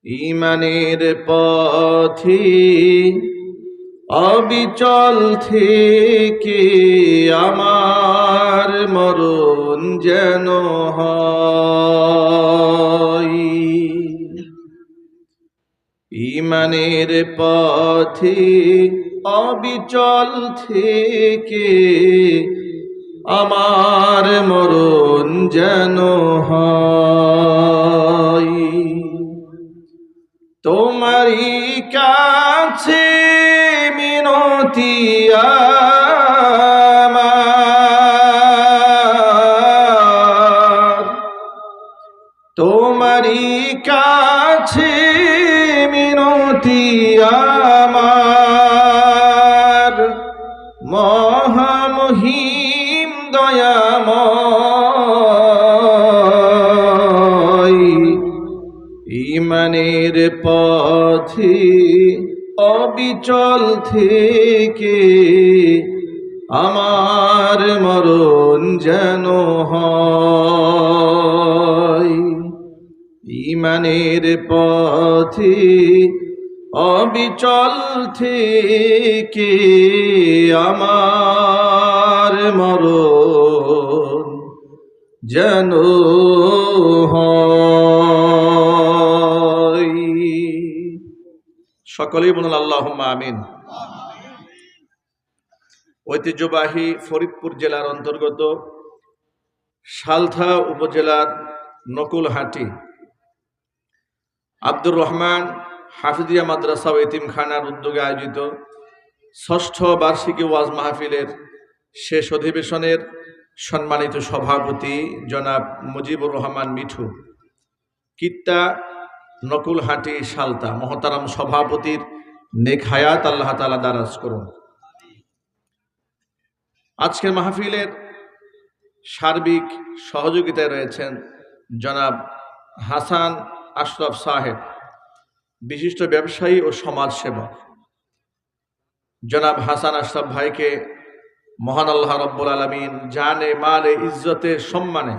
ঈমানের পথে অবিচল থেকে আমার মরণ যেন হয়। ঈমানের পথে অবিচল থেকে আমার মরণ যেন হয়। তোমারই কাছে মিনতি আমার, তোমারই কাছে মিনতি আমার, মহামহিম দয়াময়। ঈমানের পথে অবিচল থেকে আমার মরণ যেন হয়। ঈমানের পথে অবিচল থেকে আমার মরণ যেন হয়। সকলেই বলুন আল্লাহুম্মা আমিন। ঐতিহ্যবাহী ফরিদপুর জেলার অন্তর্গত সালথা উপজেলার নকুলহাটি আব্দুর রহমান হাফিজিয়া মাদ্রাসা ও এতিমখানার উদ্যোগে আয়োজিত ষষ্ঠ বার্ষিকী ওয়াজ মাহফিলের শেষ অধিবেশনের সম্মানিত সভাপতি জনাব মুজিবুর রহমান মিঠু, কিত্তা নকুলহাটি সালতা, মহতারাম সভাপতির নেক হায়াত আল্লাহ তাআলা দারাজ করুন। আজকের মাহফিলের সার্বিক সহযোগিতায় রয়েছেন জনাব হাসান আশরাফ সাহেব, বিশিষ্ট ব্যবসায়ী ও সমাজসেবক। জনাব হাসান আশরাফ ভাইকে মহান আল্লাহ রব্বুল আলামিন জানে মালে ইজ্জতে সম্মানে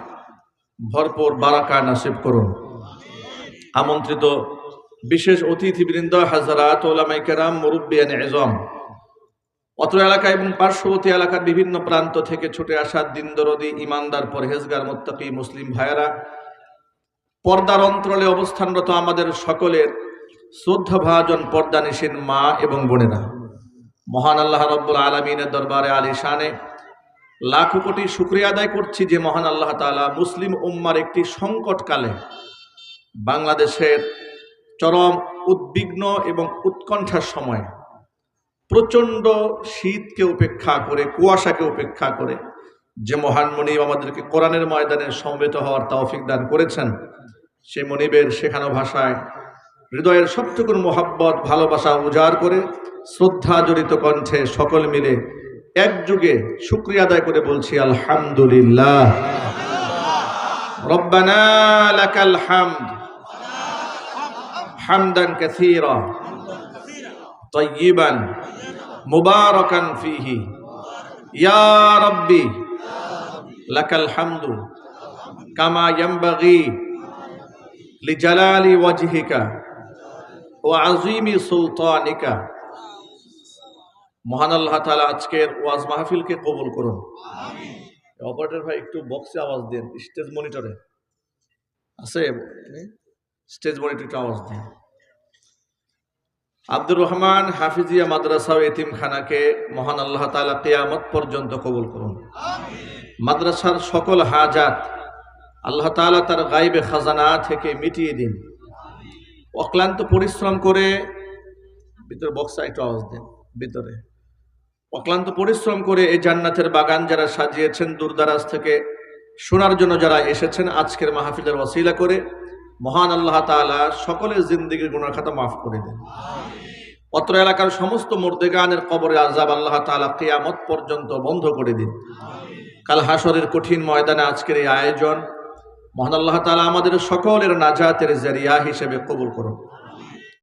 ভরপুর বারাকা নসিব করুন। আমন্ত্রিত বিশেষ অতিথিবৃন্দ, হাজরাত, ওলামায়ে কেরাম, মুরব্বিয়ান ইজম, অত্র এলাকা এবং পার্শ্ববর্তী এলাকার বিভিন্ন প্রান্ত থেকে ছুটে আসা দিন দরদি, ইমানদার, পরহেজগার, মুত্তাকি মুসলিম ভাইয়েরা, পর্দার অন্তরালে অবস্থানরত আমাদের সকলের শ্রদ্ধাভাজন পর্দানিশীন মা এবং বোনেরা, মহান আল্লাহ রব্বুল আলামিনের দরবারে আলিশানে লাখো কোটি শুকরিয়া আদায় করছি যে মহান আল্লাহ তাআলা মুসলিম উম্মার একটি সংকটকালে বাংলাদেশের চরম উদ্বিগ্ন এবং উৎকণ্ঠার সময় প্রচণ্ড শীতকে উপেক্ষা করে, কুয়াশাকে উপেক্ষা করে যে মহান মনিব আমাদেরকে কোরআনের ময়দানে সমবেত হওয়ার তৌফিক দান করেছেন, সে মনিবের শেখানো ভাষায় হৃদয়ের সবটুকু মোহাব্বত, ভালোবাসা উজাড় করে শ্রদ্ধা জড়িত কণ্ঠে সকল মিলে একযোগে শুকরিয়া আদায় করে বলছি আলহামদুলিল্লাহ। রব্বানা লাকাল হামদ হামদান কাসীরা তাইয়িবান মুবারাকান ফীহি ইয়া রাব্বি লাকাল হামদু কামা ইয়ানবাগি লিজালালি ওয়াজহিকা ওয়া আযীমি সুলতানিকা। মহান আল্লাহ তাআলা আজকের ওয়াজ মাহফিলকে কবুল করুন। আমিন। অপারেটর ভাই একটু বক্সে আওয়াজ দেন, স্টেজ মনিটরে আছে, স্টেজ মনিটরে আওয়াজ দেন। আব্দুর রহমান হাফিজিয়া মাদ্রাসা ও এতিমখানাকে মহান আল্লাহ তাআলা কিয়ামত পর্যন্ত কবুল করুন। আমিন। মাদ্রাসার সকল হাজাত আল্লাহ তাআলা তার গায়বে খাজানা থেকে মিটিয়ে দিন। অক্লান্ত পরিশ্রম করে, ভিতরে বক্সে একটু আওয়াজ দেন, ভিতরে অক্লান্ত পরিশ্রম করে এই জান্নাতের বাগান যারা সাজিয়েছেন, দূরদারাজ থেকে শোনার জন্য যারা এসেছেন, আজকের মাহফিলের ওসিলা করে মহান আল্লাহ তাআলা সকলের জিন্দেগির গুনাহ খাতা মাফ করে দেন। অত্র এলাকার সমস্ত মুর্দেগানের কবরে আযাব আল্লাহ তাআলা কিয়ামত পর্যন্ত বন্ধ করে দিন। কাল হাশরের কঠিন ময়দানে আজকের এই আয়োজন মহান আল্লাহ তাআলা আমাদের সকলের নাজাতের জারিয়া হিসেবে কবুল করুন।